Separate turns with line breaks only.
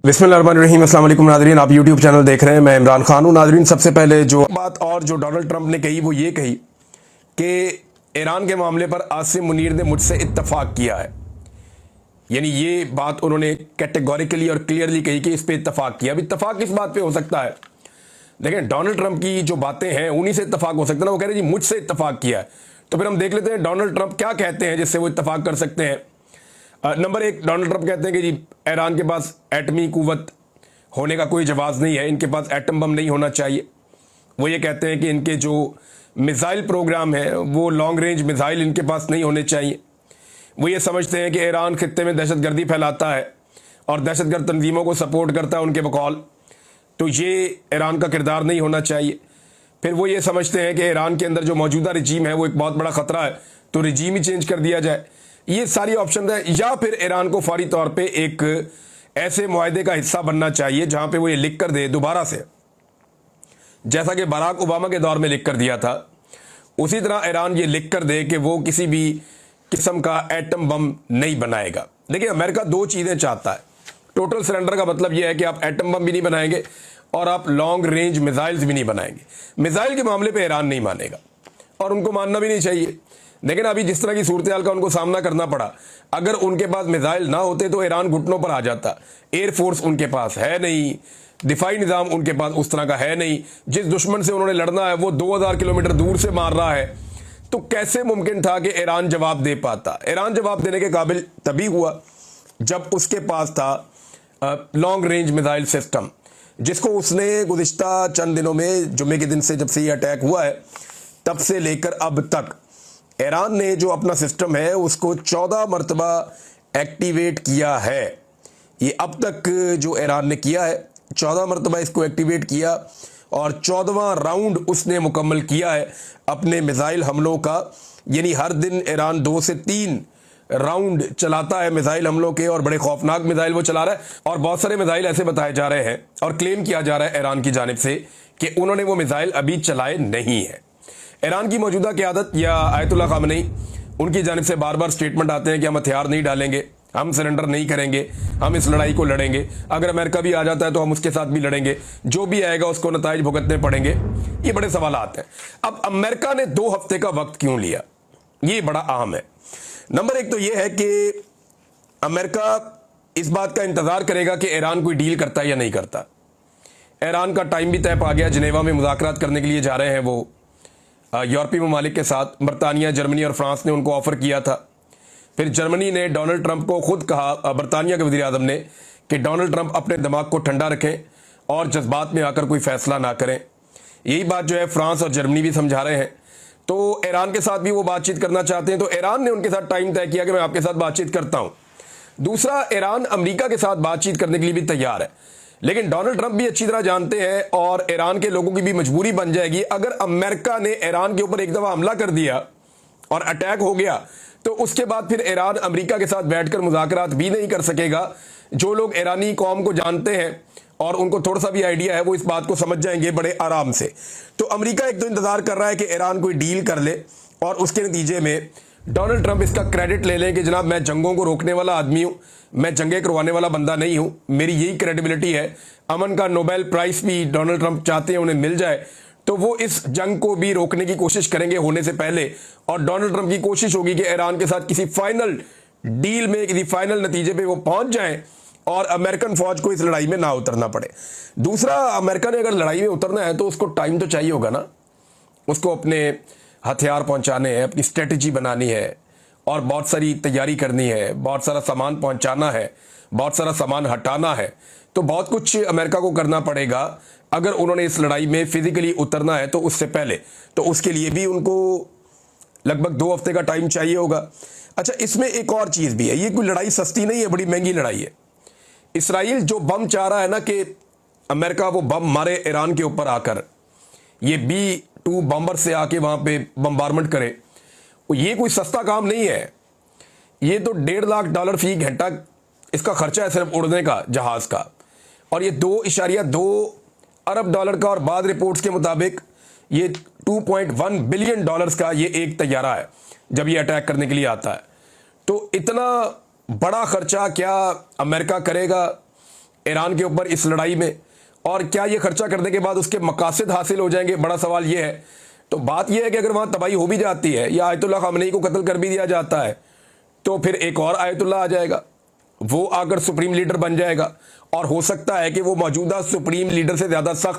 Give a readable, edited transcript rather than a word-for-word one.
बिस्मिल्लाहिर्रहमानिर्रहीम। अस्सलाम वालेकुम नाज़रीन, आप यूट्यूब चैनल देख रहे हैं। मैं इमरान खान हूँ। नाज़रीन, सबसे पहले जो बात और जो डोनाल्ड ट्रंप ने कही वो ये कही कि ईरान के मामले पर आसिम मुनीर ने मुझसे इत्तफाक किया है। यानी ये बात उन्होंने कैटेगोरिकली और क्लियरली कही कि इस पे इत्तफाक किया। अब इत्तफाक किस बात पे हो सकता है? लेकिन डोनाल्ड ट्रंप की जो बातें हैं उन्हीं से इत्तफाक हो सकता है ना। वो कह रहे जी मुझसे इत्तफाक किया है। तो फिर हम देख लेते हैं डोनाल्ड ट्रंप क्या कहते हैं जिससे वो इत्तफाक कर सकते हैं। नंबर एक, डोनाल्ड ट्रंप कहते हैं कि जी ईरान के पास एटमी कुव्वत होने का कोई जवाब नहीं है, इनके पास एटम बम नहीं होना चाहिए। वो ये कहते हैं कि इनके जो मिसाइल प्रोग्राम है वो लॉन्ग रेंज मिसाइल इनके पास नहीं होने चाहिए। वो ये समझते हैं कि ईरान खित्ते में दहशतगर्दी फैलाता है और दहशतगर्द तंजीमों को सपोर्ट करता है उनके बकौल, तो ये ईरान का किरदार नहीं होना चाहिए। फिर वो ये समझते हैं कि ईरान के अंदर जो मौजूदा रजीम है वो एक बहुत बड़ा ख़तरा है, तो रजीम ही चेंज कर दिया जाए। ये सारी ऑप्शन है। या फिर ईरान को फौरी तौर पे एक ऐसे मुआहदे का हिस्सा बनना चाहिए जहां पे वो ये लिख कर दे दोबारा से, जैसा कि बराक ओबामा के दौर में लिख कर दिया था, उसी तरह ईरान ये लिख कर दे कि वो किसी भी किस्म का एटम बम नहीं बनाएगा। देखिए, अमेरिका दो चीज़ें चाहता है। टोटल सरेंडर का मतलब यह है कि आप एटम बम भी नहीं बनाएंगे और आप लॉन्ग रेंज मिसाइल्स भी नहीं बनाएंगे। मिसाइल के मामले पे ईरान नहीं मानेगा और उनको मानना भी नहीं चाहिए। लेकिन अभी जिस तरह की सूरत हाल का उनको सामना करना पड़ा, अगर उनके पास मिसाइल ना होते तो ईरान घुटनों पर आ जाता। एयरफोर्स उनके पास है नहीं, दिफाई निज़ाम उनके पास उस तरह का है नहीं। जिस दुश्मन से उन्होंने लड़ना है वो 2000 किलोमीटर दूर से मार रहा है, तो कैसे मुमकिन था कि ईरान जवाब दे पाता? ईरान जवाब देने के काबिल तभी हुआ जब उसके पास था लॉन्ग रेंज मिसाइल सिस्टम, जिसको उसने गुज़िश्ता चंद दिनों में, जुम्मे के दिन से जब से ये अटैक हुआ है तब से लेकर अब तक ईरान ने जो अपना सिस्टम है उसको 14 मरतबा एक्टिवेट किया है। ये अब तक जो ईरान ने किया है 14 मरतबा इसको एक्टिवेट किया और 14वां राउंड उसने मुकम्मल किया है अपने मिसाइल हमलों का। यानी हर दिन ईरान 2 से 3 राउंड चलाता है मिसाइल हमलों के, और बड़े खौफनाक मिसाइल वो चला रहा है। और बहुत सारे मिसाइल ऐसे बताए जा रहे हैं और क्लेम किया जा रहा है ईरान की जानिब से कि उन्होंने वो मिसाइल अभी चलाए नहीं है। ईरान की मौजूदा क़यादत या आयतुल्लाह ख़ामेनी, उनकी जानिब से बार बार स्टेटमेंट आते हैं कि हम हथियार नहीं डालेंगे, हम सरेंडर नहीं करेंगे, हम इस लड़ाई को लड़ेंगे। अगर अमेरिका भी आ जाता है तो हम उसके साथ भी लड़ेंगे, जो भी आएगा उसको नताइज भुगतने पड़ेंगे। ये बड़े सवाल आते हैं। अब अमेरिका ने 2 हफ्ते का वक्त क्यों लिया, ये बड़ा अहम है। नंबर एक तो ये है कि अमेरिका इस बात का इंतज़ार करेगा कि ईरान कोई डील करता है या नहीं करता। ईरान का टाइम भी तय पा गया, जिनेवा में मुज़ाकरात करने के लिए जा रहे हैं वो यूरोपीय ममालिक के साथ। बरतानिया, जर्मनी और फ्रांस ने उनको ऑफ़र किया था। फिर जर्मनी ने डोनाल्ड ट्रंप को खुद कहा, बरतानिया के वज़ीर आज़म ने, कि डोनाल्ड ट्रंप अपने दिमाग को ठंडा रखें और जज्बात में आकर कोई फ़ैसला ना करें। यही बात जो है फ्रांस और जर्मनी भी समझा रहे हैं। तो ईरान के साथ भी वो बातचीत करना चाहते हैं, तो ईरान ने उनके साथ टाइम तय किया कि मैं आपके साथ बातचीत करता हूँ। दूसरा, ईरान अमेरिका के साथ बातचीत करने के लिए भी तैयार है। लेकिन डोनाल्ड ट्रंप भी अच्छी तरह जानते हैं और ईरान के लोगों की भी मजबूरी बन जाएगी अगर अमेरिका ने ईरान के ऊपर एक दफ़ा हमला कर दिया और अटैक हो गया, तो उसके बाद फिर ईरान अमेरिका के साथ बैठकर मुज़ाकरात भी नहीं कर सकेगा। जो लोग ईरानी कौम को जानते हैं और उनको थोड़ा सा भी आइडिया है वो इस बात को समझ जाएंगे बड़े आराम से। तो अमेरिका एक तो इंतज़ार कर रहा है कि ईरान कोई डील कर ले और उसके नतीजे में डोनाल्ड ट्रंप इसका क्रेडिट ले लें कि जनाब मैं जंगों को रोकने वाला आदमी हूँ, मैं जंगें करवाने वाला बंदा नहीं हूँ, मेरी यही क्रेडिबिलिटी है। अमन का नोबेल प्राइज़ भी डोनाल्ड ट्रंप चाहते हैं उन्हें मिल जाए, तो वो इस जंग को भी रोकने की कोशिश करेंगे होने से पहले। और डोनाल्ड ट्रंप की कोशिश होगी कि ईरान के साथ किसी फाइनल डील में, किसी फाइनल नतीजे पे वो पहुंच जाएं और अमेरिकन फौज को इस लड़ाई में ना उतरना पड़े। दूसरा, अमेरिका ने अगर लड़ाई में उतरना है तो उसको टाइम तो चाहिए होगा ना, उसको अपने हथियार पहुंचाने हैं, अपनी स्ट्रेटजी बनानी है और बहुत सारी तैयारी करनी है, बहुत सारा सामान पहुंचाना है, बहुत सारा सामान हटाना है। तो बहुत कुछ अमेरिका को करना पड़ेगा अगर उन्होंने इस लड़ाई में फिजिकली उतरना है तो उससे पहले। तो उसके लिए भी उनको लगभग 2 हफ्ते का टाइम चाहिए होगा। अच्छा, इसमें एक और चीज़ भी है, ये कोई लड़ाई सस्ती नहीं है, बड़ी महंगी लड़ाई है। इसराइल जो बम चाह रहा है ना कि अमेरिका वो बम मारे ईरान के ऊपर आकर, ये B-2 बॉम्बर से आके वहाँ पे बम्बारमेंट करे, ये कोई सस्ता काम नहीं है। ये तो $1.5 लाख फी घंटा इसका खर्चा है सिर्फ उड़ने का, जहाज़ का। और ये $2.2 अरब का, और बाद रिपोर्ट्स के मुताबिक ये $2.1 बिलियन का ये एक तैयारा है जब ये अटैक करने के लिए आता है। तो इतना बड़ा खर्चा क्या अमेरिका करेगा ईरान के ऊपर इस लड़ाई में, और क्या ये खर्चा करने के बाद उसके मकासद हासिल हो जाएंगे? बड़ा सवाल ये है। तो बात यह है कि अगर वहां तबाही हो भी जाती है या आयतुल्लाह खामनेई को कत्ल कर भी दिया जाता है, तो फिर एक और आयतुल्लाह आ जाएगा, वो आकर सुप्रीम लीडर बन जाएगा, और हो सकता है कि वो मौजूदा सुप्रीम लीडर से ज़्यादा सख्त